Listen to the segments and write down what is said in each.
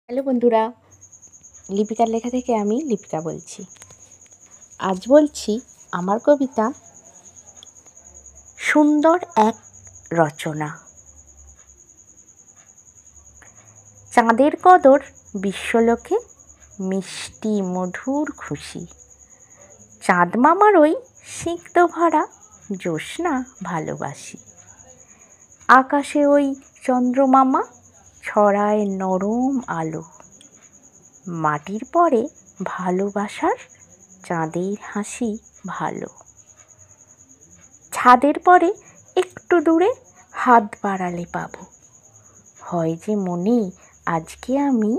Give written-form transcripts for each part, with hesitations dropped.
Hello বন্ধুরা, লিপিকার লেখা থেকে আমি লিপিকা বলছি। আজ বলছি আমার কবিতা সুন্দর এক রচনা। চাঁদের কদর বিশ্বলোকে, মিষ্টি মধুর খুশি। চাঁদ মামার ওই সিক্ত ভরা জ্যোৎস্না ভালোবাসি। আকাশে ওই চন্দ্রমামা ছড়ায় নরম আলো। মাটির পরে ভালোবাসার চাঁদের হাসি ভালো। ছাদের পরে একটু দূরে হাত বাড়ালে পাবো। হয় যে মনে আজকে আমি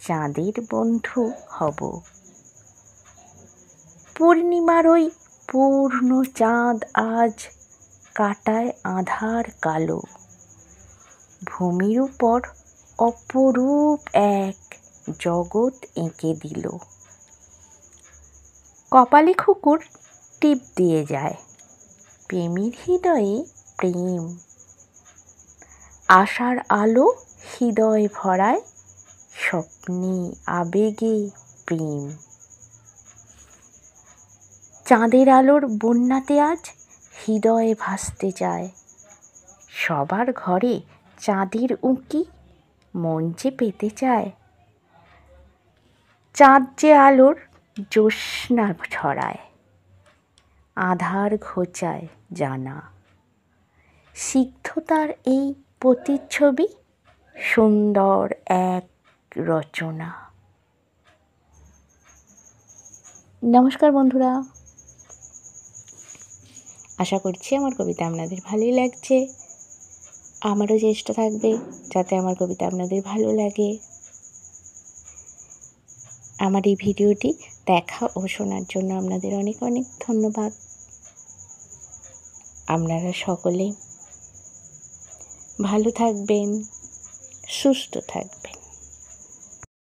চাঁদের বন্ধু হব। পূর্ণিমার ওই পূর্ণ চাঁদ আজ কাটায় আঁধার কালো। ভূমির উপর অপরূপ এক জগৎ এঁকে দিল। কপালে কুকুর টিপ দিয়ে যায়, প্রেমীর হৃদয়ে প্রেম। আশার আলো হৃদয় ভরায়, স্বপ্নে আবেগে প্রেম। চাঁদের আলোর বন্যাতে আজ হৃদয় ভাসতে চায়। সবার ঘরে চাঁদের উঁকি মন যে পেতে চায়। চাঁদ যে আলোর জ্যোৎস্না ছড়ায়, আধার ঘোচায় জানা। সিদ্ধতার এই প্রতিচ্ছবি সুন্দর এক রচনা। নমস্কার বন্ধুরা, আশা করছি আমার কবিতা আপনাদের ভালোই লাগছে। আমারও চেষ্টা থাকবে যাতে আমার কবিতা আপনাদের ভালো লাগে। আমার এই ভিডিওটি দেখা ও শোনার জন্য আপনাদের অনেক অনেক ধন্যবাদ। আপনারা সকলে ভালো থাকবেন, সুস্থ থাকবেন।